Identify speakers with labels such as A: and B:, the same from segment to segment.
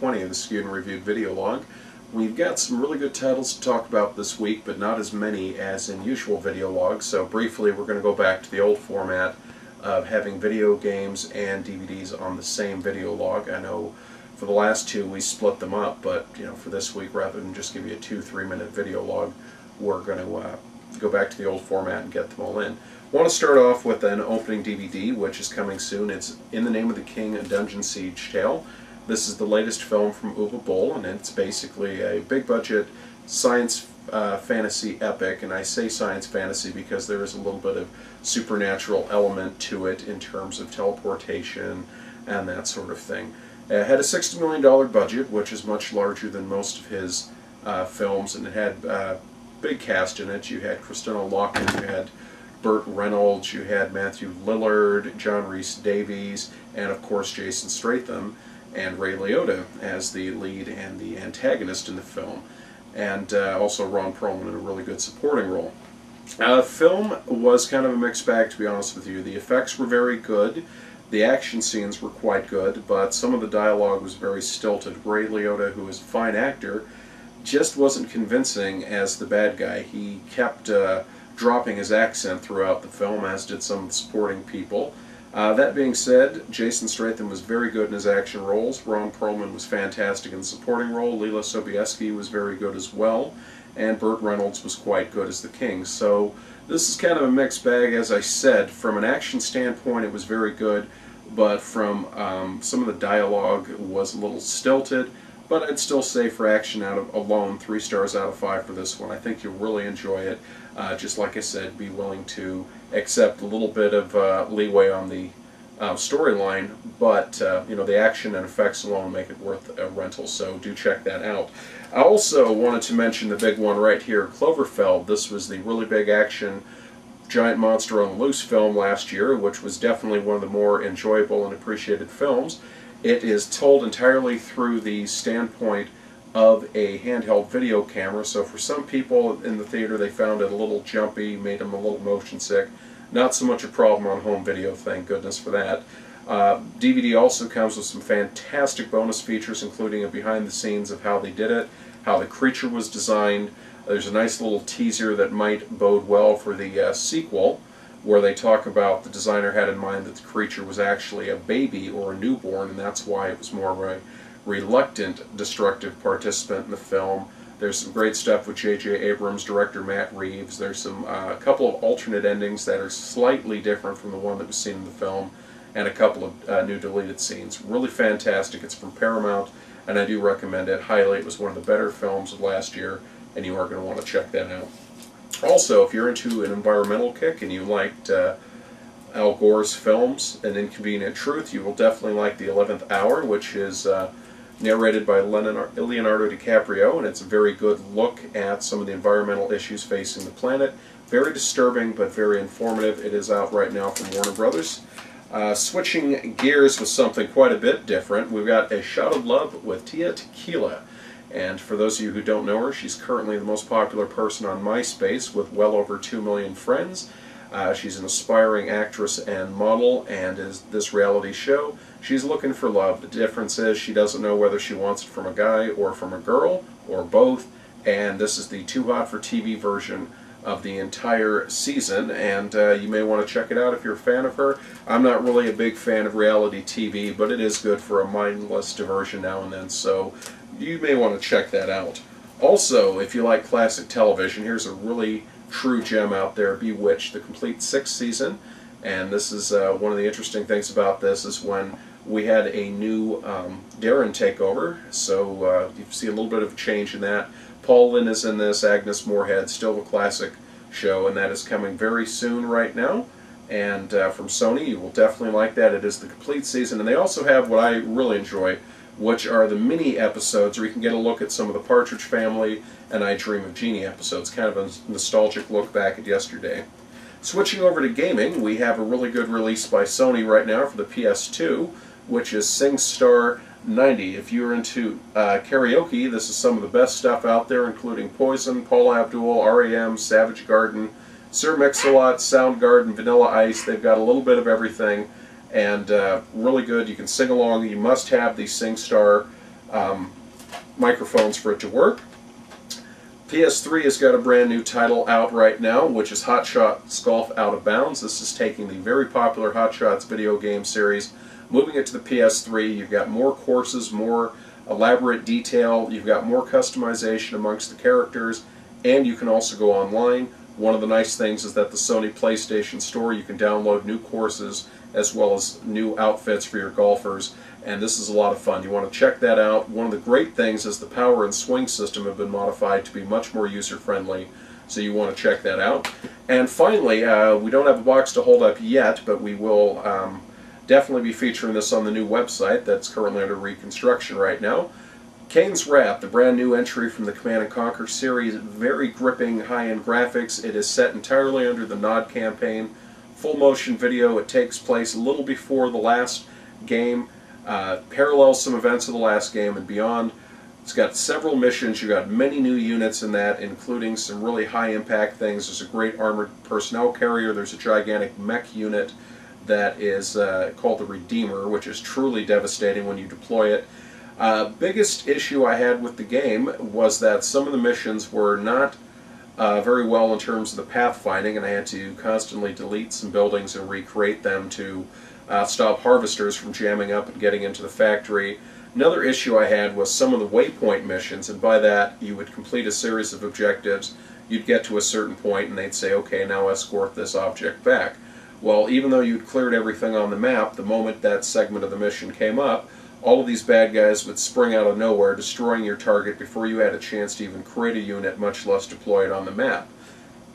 A: 20 of the Skewed and Reviewed video log. We've got some really good titles to talk about this week, but not as many as in usual video logs, so briefly we're going to go back to the old format of having video games and DVDs on the same video log. I know for the last two we split them up, but for this week, rather than just give you a 2-3 minute video log, we're going to go back to the old format and get them all in. I want to start off with an opening DVD, which is coming soon. It's In the Name of the King, a Dungeon Siege Tale. This is the latest film from Uwe Boll, and it's basically a big-budget science fantasy epic, and I say science fantasy because there is a little bit of supernatural element to it in terms of teleportation and that sort of thing. It had a $60 million budget, which is much larger than most of his films, and it had big cast in it. You had Christina Loken, you had Burt Reynolds, you had Matthew Lillard, John Rhys-Davies, and of course Jason Statham and Ray Liotta as the lead and the antagonist in the film, and also Ron Perlman in a really good supporting role. The film was kind of a mixed bag, to be honest with you. The effects were very good, the action scenes were quite good, but some of the dialogue was very stilted. Ray Liotta, who is a fine actor, just wasn't convincing as the bad guy. He kept dropping his accent throughout the film, as did some of the supporting people. That being said, Jason Statham was very good in his action roles. Ron Perlman was fantastic in the supporting role. Leela Sobieski was very good as well. And Burt Reynolds was quite good as the king. So this is kind of a mixed bag, as I said. From an action standpoint, it was very good, but from some of the dialogue was a little stilted. But I'd still say for action alone, 3 stars out of 5 for this one. I think you'll really enjoy it. Just like I said, be willing to accept a little bit of leeway on the storyline, but the action and effects alone make it worth a rental, so do check that out. I also wanted to mention the big one right here, Cloverfield. This was the really big action giant monster on the loose film last year, which was definitely one of the more enjoyable and appreciated films. It is told entirely through the standpoint of a handheld video camera, so for some people in the theater they found it a little jumpy, made them a little motion sick. Not so much a problem on home video, thank goodness for that. DVD also comes with some fantastic bonus features, including a behind the scenes of how they did it, how the creature was designed. There's a nice little teaser that might bode well for the sequel, where they talk about the designer had in mind that the creature was actually a baby or a newborn, and that's why it was more of a reluctant destructive participant in the film. There's some great stuff with J.J. Abrams, director Matt Reeves. There's some couple of alternate endings that are slightly different from the one that was seen in the film, and a couple of new deleted scenes. Really fantastic. It's from Paramount, and I do recommend it highly. It was one of the better films of last year, and you are going to want to check that out. Also, if you're into an environmental kick and you liked Al Gore's films, An Inconvenient Truth, you will definitely like The 11th Hour, which is narrated by Leonardo DiCaprio, and it's a very good look at some of the environmental issues facing the planet. Very disturbing, but very informative. It is out right now from Warner Brothers. Switching gears with something quite a bit different, we've got A Shot of Love with Tia Tequila. And for those of you who don't know her, she's currently the most popular person on MySpace with well over 2 million friends. She's an aspiring actress and model, and in this reality show, she's looking for love. The difference is she doesn't know whether she wants it from a guy or from a girl, or both, and this is the Too Hot for TV version of the entire season, and you may want to check it out if you're a fan of her. I'm not really a big fan of reality TV, but it is good for a mindless diversion now and then, so you may want to check that out. Also, if you like classic television, here's a really true gem out there, Bewitched, the complete 6th season. And this is one of the interesting things about this is when we had a new Darren take over, so you see a little bit of a change in that. Paul Lynn is in this, Agnes Moorehead, still a classic show, and that is coming very soon right now. And from Sony, you will definitely like that. It is the complete season, and they also have what I really enjoy, which are the mini episodes where you can get a look at some of the Partridge Family and I Dream of Jeannie episodes, kind of a nostalgic look back at yesterday. Switching over to gaming, we have a really good release by Sony right now for the PS2, which is Singstar 90. If you're into karaoke, this is some of the best stuff out there, including Poison, Paula Abdul, R.E.M., Savage Garden, Sir Mix-a-Lot, Soundgarden, Vanilla Ice. They've got a little bit of everything, and really good. You can sing along. You must have the Singstar microphones for it to work. PS3 has got a brand new title out right now, which is Hot Shots Golf Out of Bounds. This is taking the very popular Hot Shots video game series, moving it to the PS3. You've got more courses, more elaborate detail, you've got more customization amongst the characters, and you can also go online. One of the nice things is that the Sony PlayStation Store, you can download new courses as well as new outfits for your golfers, and this is a lot of fun. You want to check that out. One of the great things is the power and swing system have been modified to be much more user-friendly, so you want to check that out. And finally, we don't have a box to hold up yet, but we will definitely be featuring this on the new website that's currently under reconstruction right now. Kane's Wrath, the brand new entry from the Command & Conquer series, very gripping high-end graphics. It is set entirely under the Nod campaign. Full motion video. It takes place a little before the last game, parallels some events of the last game and beyond. It's got several missions. You've got many new units in that, including some really high-impact things. There's a great armored personnel carrier. There's a gigantic mech unit that is called the Redeemer, which is truly devastating when you deploy it. Biggest issue I had with the game was that some of the missions were not very well in terms of the pathfinding, and I had to constantly delete some buildings and recreate them to stop harvesters from jamming up and getting into the factory. Another issue I had was some of the waypoint missions, and by that you would complete a series of objectives, you'd get to a certain point and they'd say, okay, now escort this object back. Well, even though you'd cleared everything on the map, the moment that segment of the mission came up, all of these bad guys would spring out of nowhere, destroying your target before you had a chance to even create a unit, much less deploy it on the map.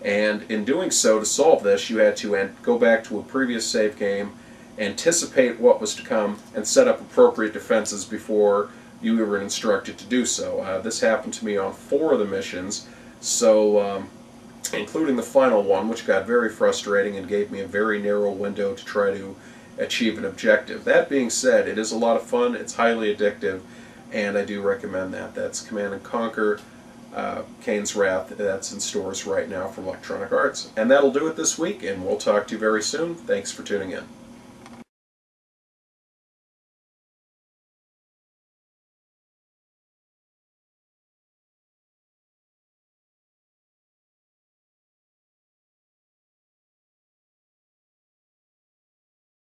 A: And in doing so, to solve this, you had to go back to a previous save game, anticipate what was to come, and set up appropriate defenses before you were instructed to do so. This happened to me on 4 of the missions, so including the final one, which got very frustrating and gave me a very narrow window to try to achieve an objective. That being said, it is a lot of fun, it's highly addictive, and I do recommend that. That's Command & Conquer, Kane's Wrath. That's in stores right now from Electronic Arts. And that'll do it this week, and we'll talk to you very soon. Thanks for tuning in.